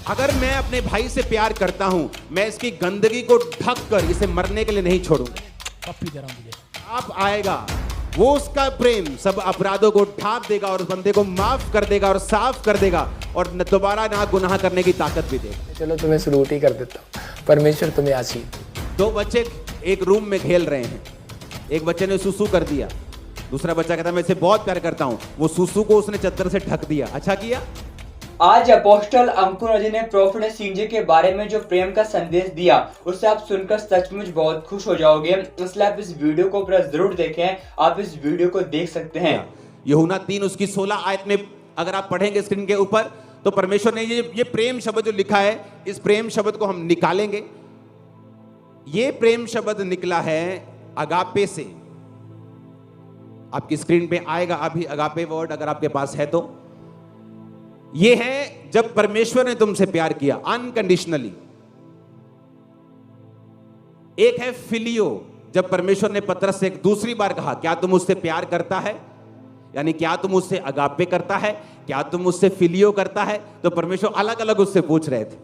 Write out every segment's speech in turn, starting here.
अगर मैं अपने भाई से प्यार करता हूं, मैं इसकी गंदगी को ढक कर इसे मरने के लिए नहीं छोड़ूंगा। पप्पी दे रहा हूं तुझे। आप आएगा, वो उसका प्रेम सब अपराधों को ढांप देगा और उस बंदे को माफ कर देगा और साफ कर देगा और दोबारा ना गुनाह करने की ताकत भी देगा। चलो तुम्हें सलूट ही कर देता हूँ, परमेश्वर तुम्हें आशीष। दो बच्चे एक रूम में खेल रहे हैं, एक बच्चे ने सुसु कर दिया, दूसरा बच्चा कहता मैं इसे बहुत प्यार करता हूं, वो सुसु को उसने चद्दर से ढक दिया। अच्छा किया। आज अपोस्टल अंकुर जी ने प्रोफेट सिंह के बारे में जो प्रेम का संदेश दिया, उससे आप सुनकर सचमुच बहुत खुश हो जाओगे, इसलिए आप इस वीडियो को पूरा जरूर देखें। आप इस वीडियो को देख सकते हैं। यूहन्ना 3 उसकी 16 आयत में अगर आप पढ़ेंगे स्क्रीन के ऊपर, तो परमेश्वर ने ये प्रेम शब्द जो लिखा है, इस प्रेम शब्द को हम निकालेंगे। ये प्रेम शब्द निकला है अगापे से। आपकी स्क्रीन पे आएगा अभी अगापे वर्ड, अगर आपके पास है तो। ये है जब परमेश्वर ने तुमसे प्यार किया अनकंडीशनली। एक है फिलियो, जब परमेश्वर ने पतरस से एक दूसरी बार कहा क्या तुम उससे प्यार करता है, यानी क्या तुम उससे अगापे करता है, क्या तुम उससे फिलियो करता है। तो परमेश्वर अलग अलग उससे पूछ रहे थे।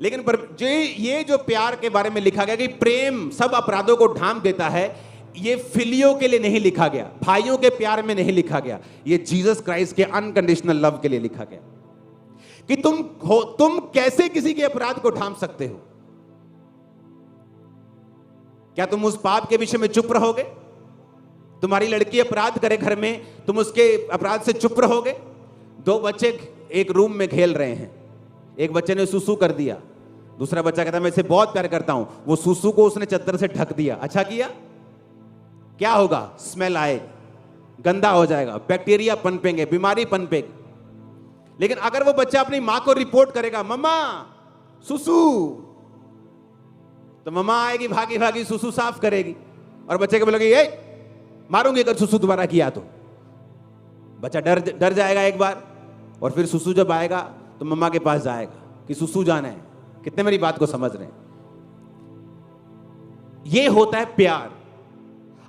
लेकिन ये जो प्यार के बारे में लिखा गया कि प्रेम सब अपराधों को ढांप देता है, ये फिलियो के लिए नहीं लिखा गया, भाइयों के प्यार में नहीं लिखा गया, ये जीसस क्राइस्ट के अनकंडीशनल लव के लिए लिखा गया कि तुम कैसे किसी के अपराध को ढांप सकते हो। क्या तुम उस पाप के विषय में चुप रहोगे? तुम्हारी लड़की अपराध करे घर में, तुम उसके अपराध से चुप रहोगे? दो बच्चे एक रूम में खेल रहे हैं, एक बच्चे ने सुसु कर दिया, दूसरा बच्चा कहता मैं इसे बहुत प्यार करता हूं, वो सुसु को उसने चद्दर से ढक दिया। अच्छा किया। क्या होगा? स्मेल आएगी, गंदा हो जाएगा, बैक्टीरिया पनपेंगे, बीमारी पनपेगी। लेकिन अगर वो बच्चा अपनी मां को रिपोर्ट करेगा मम्मा सुसु, तो मम्मा आएगी भागी भागी सुसु साफ करेगी और बच्चे को बोलेगी ए मारूंगी अगर सुसु दोबारा किया तो। बच्चा डर जाएगा एक बार, और फिर सुसु जब आएगा तो मम्मा के पास जाएगा कि सुसु जाना है। कितने मेरी बात को समझ रहे हैं? ये होता है प्यार।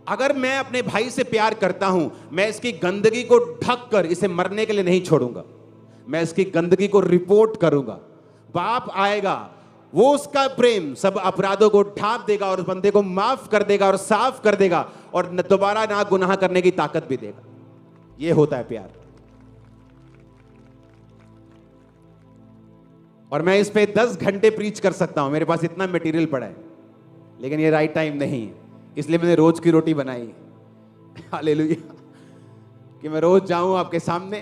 अगर मैं अपने भाई से प्यार करता हूं, मैं इसकी गंदगी को ढक कर इसे मरने के लिए नहीं छोड़ूंगा, मैं इसकी गंदगी को रिपोर्ट करूंगा। बाप आएगा, वो उसका प्रेम सब अपराधों को ढांप देगा और उस बंदे को माफ कर देगा और साफ कर देगा और दोबारा ना गुनाह करने की ताकत भी देगा। ये होता है प्यार। और मैं इस पे 10 घंटे प्रीच कर सकता हूं, मेरे पास इतना मटेरियल पड़ा है, लेकिन ये राइट टाइम नहीं है, इसलिए मैंने रोज की रोटी बनाई। हालेलुया, कि मैं रोज जाऊं आपके सामने।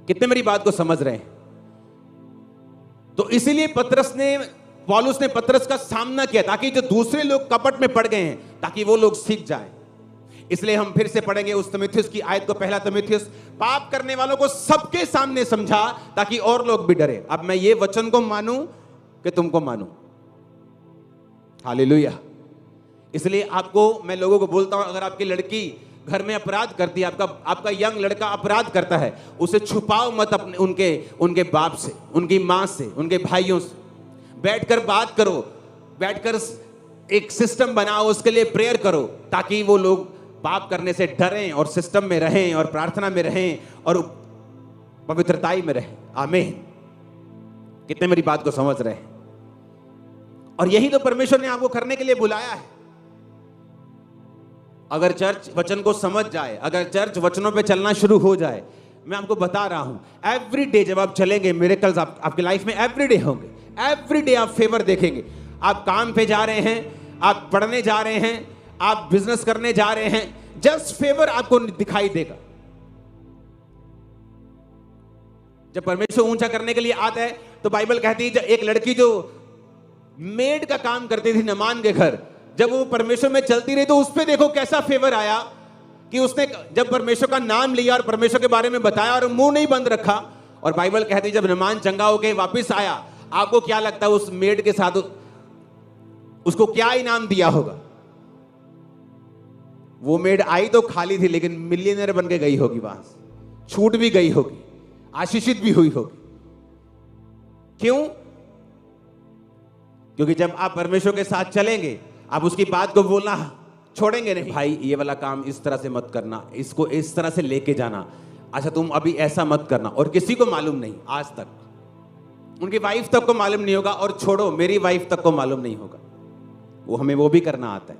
कितने मेरी बात को समझ रहे हैं? तो इसीलिए पौलुस ने पतरस का सामना किया, ताकि जो दूसरे लोग कपट में पड़ गए हैं, ताकि वो लोग सीख जाएं। इसलिए हम फिर से पढ़ेंगे उस तीमुथियुस की आयत को, पहला तीमुथियुस। पाप करने वालों को सबके सामने समझा ताकि और लोग भी डरे। अब मैं ये वचन को मानूं कि तुमको मानूं? हालेलुया। इसलिए मैं लोगों को बोलता हूं, अगर आपकी लड़की घर में अपराध करती है, आपका यंग लड़का अपराध करता है, उसे छुपाओ मत अपने उनके बाप से, उनकी मां से, उनके भाइयों से। बैठकर बात करो, बैठकर एक सिस्टम बनाओ, उसके लिए प्रेयर करो, ताकि वो लोग पाप करने से डरें और सिस्टम में रहें और प्रार्थना में रहें और पवित्रताई में रहें। आमीन। कितने मेरी बात को समझ रहे हैं? और यही तो परमेश्वर ने आपको करने के लिए बुलाया है। अगर चर्च वचन को समझ जाए, अगर चर्च वचनों पे चलना शुरू हो जाए, मैं आपको बता रहा हूं, एवरी डे जब आप चलेंगे, मिरेकल्स आपकी लाइफ में एवरी डे होंगे। एवरी डे आप फेवर देखेंगे। आप काम पे जा रहे हैं, आप पढ़ने जा रहे हैं, आप बिजनेस करने जा रहे हैं, जस्ट फेवर आपको दिखाई देगा। जब परमेश्वर ऊंचा करने के लिए आता है, तो बाइबल कहती है एक लड़की जो मेड का काम करती थी नमान के घर, जब वो परमेश्वर में चलती रही, तो उस पे देखो कैसा फेवर आया कि उसने जब परमेश्वर का नाम लिया और परमेश्वर के बारे में बताया और मुंह नहीं बंद रखा। और बाइबल कहती है जब नमान चंगा होके वापस आया, आपको क्या लगता है उस मेड के साथ उसको क्या इनाम दिया होगा? वो मेड आई तो खाली थी, लेकिन मिलियनर बन के गई होगी, वहां से छूट भी गई होगी, आशीषित भी हुई होगी। क्यों? क्योंकि जब आप परमेश्वर के साथ चलेंगे, आप उसकी बात को बोलना छोड़ेंगे नहीं। भाई ये वाला काम इस तरह से मत करना, इसको इस तरह से लेके जाना, अच्छा तुम अभी ऐसा मत करना। और किसी को मालूम नहीं आज तक, उनकी वाइफ तक को मालूम नहीं होगा, और छोड़ो मेरी वाइफ तक को मालूम नहीं होगा, वो हमें वो भी करना आता है।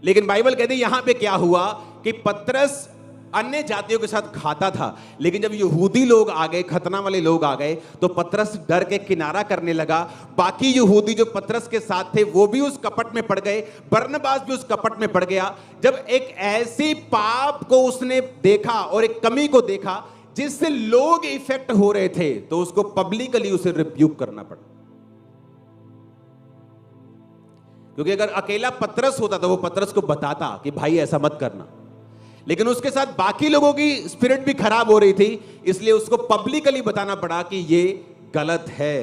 लेकिन बाइबल कहती है यहां पे क्या हुआ कि पतरस अन्य जातियों के साथ खाता था, लेकिन जब यहूदी लोग आ गए, खतना वाले लोग आ गए, तो पतरस डर के किनारा करने लगा। बाकी यहूदी जो पतरस के साथ थे वो भी उस कपट में पड़ गए, बरनबास भी उस कपट में पड़ गया। जब एक ऐसी पाप को उसने देखा और एक कमी को देखा जिससे लोग इफेक्ट हो रहे थे, तो उसको पब्लिकली उसे रिब्यूक करना पड़ा। क्योंकि अगर अकेला पतरस होता तो वो पतरस को बताता कि भाई ऐसा मत करना, लेकिन उसके साथ बाकी लोगों की स्पिरिट भी खराब हो रही थी, इसलिए उसको पब्लिकली बताना पड़ा कि ये गलत है।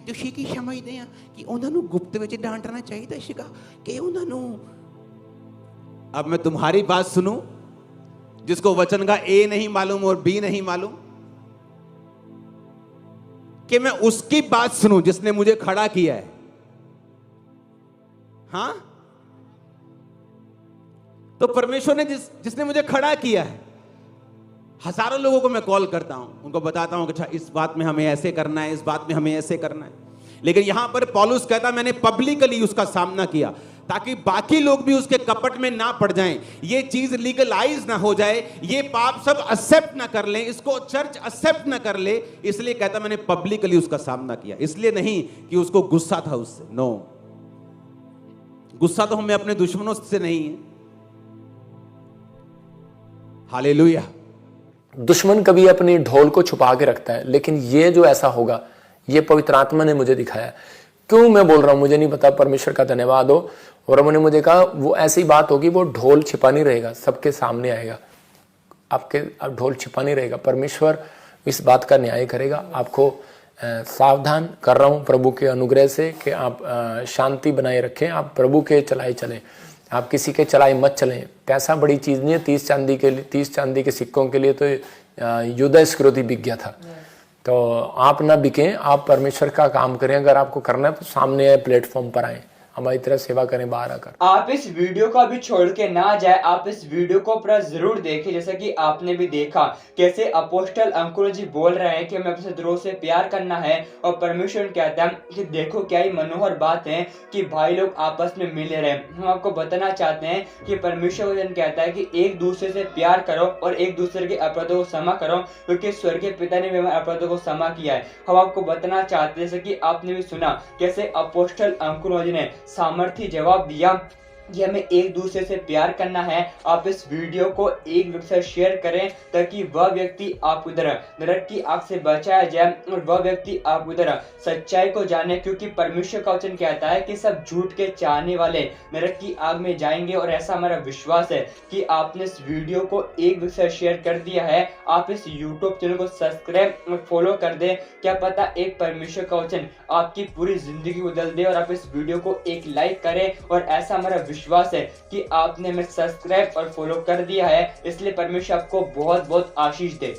ਤੁਸੀਂ ਕੀ ਸਮਝਦੇ ਆ ਕਿ ਉਹਨਾਂ ਨੂੰ ਗੁਪਤ ਵਿੱਚ ਡਾਂਟਣਾ ਚਾਹੀਦਾ ਸੀਗਾ ਕਿ ਉਹਨਾਂ ਨੂੰ। अब मैं तुम्हारी बात सुनूं, जिसको वचन का ए नहीं मालूम और बी नहीं मालूम, कि मैं उसकी बात सुनूं जिसने मुझे खड़ा किया है। हां, तो परमेश्वर ने जिसने मुझे खड़ा किया है, हजारों लोगों को मैं कॉल करता हूं, उनको बताता हूं कि अच्छा इस बात में हमें ऐसे करना है, इस बात में हमें ऐसे करना है। लेकिन यहां पर पौलुस कहता मैंने पब्लिकली उसका सामना किया, ताकि बाकी लोग भी उसके कपट में ना पड़ जाएं, ये चीज लीगलाइज ना हो जाए, ये पाप सब एक्सेप्ट ना कर लें, इसको चर्च एक्सेप्ट ना कर ले। इसलिए कहता मैंने पब्लिकली उसका सामना किया। इसलिए नहीं कि उसको गुस्सा था उससे, नो, गुस्सा तो हमें अपने दुश्मनों से नहीं है। हालेलुया। दुश्मन कभी अपनी ढोल को छुपा के रखता है, लेकिन ये जो ऐसा होगा ये पवित्र आत्मा ने मुझे दिखाया। क्यों मैं बोल रहा हूं मुझे नहीं पता, परमेश्वर का धन्यवाद हो। और उन्होंने मुझे कहा वो ऐसी बात होगी, वो ढोल छिपा नहीं रहेगा, सबके सामने आएगा, आपके ढोल छिपा नहीं रहेगा। परमेश्वर इस बात का न्याय करेगा। आपको सावधान कर रहा हूं प्रभु के अनुग्रह से कि आप शांति बनाए रखें, आप प्रभु के चलाए चलें, आप किसी के चलाए मत चलें। पैसा बड़ी चीज नहीं है, 30 चांदी के सिक्कों के लिए तो युद्ध इस्करियोती बिक गया था। तो आप ना बिकें, आप परमेश्वर का काम करें। अगर आपको करना है तो सामने आए, प्लेटफॉर्म पर आए, हमारी तरह सेवा करें बाहर आकर। आप इस वीडियो को अभी छोड़ के ना जाए, आप इस वीडियो को पूरा जरूर देखें। जैसा कि आपने भी देखा कैसे अपोस्टल अंकुर जी बोल रहे हैं कि हमें अपने शत्रुओं से प्यार करना है, और परमेश्वर कहता है कि देखो क्या ही मनोहर बात है कि भाई लोग आपस में मिले रहे। हम आपको बताना चाहते हैं कि परमेश्वर वचन कहता है कि एक दूसरे से प्यार करो और एक दूसरे के अपराधों को क्षमा करो, क्योंकि स्वर्गीय पिता ने भी हमारे अपराधों को क्षमा किया है। हम आपको बताना चाहते हैं, जैसे कि आपने भी सुना कैसे अपोस्टल अंकुर जी ने सामर्थ्य जवाब दिया कि हमें एक दूसरे से प्यार करना है। आप इस वीडियो को एक व्यक्ति से शेयर करें ताकि वह व्यक्ति आपकी तरह नरक की आग से बचाया जाए और वह व्यक्ति आपकी तरह सच्चाई को जाने, क्योंकि परमेश्वर का वचन कहता है कि सब झूठ के चाहने वाले नरक की आग में जाएंगे। और ऐसा हमारा विश्वास है कि आपने इस वीडियो को एक व्यक्ति से शेयर कर दिया है। आप इस यूट्यूब चैनल को सब्सक्राइब और फॉलो कर दें। क्या पता एक परमेश्वर का वचन आपकी पूरी जिंदगी बदल दे। और आप इस वीडियो को एक लाइक करें, और ऐसा हमारा विश्वास है कि आपने हमें सब्सक्राइब और फॉलो कर दिया है, इसलिए परमेश्वर आपको बहुत बहुत आशीष दे।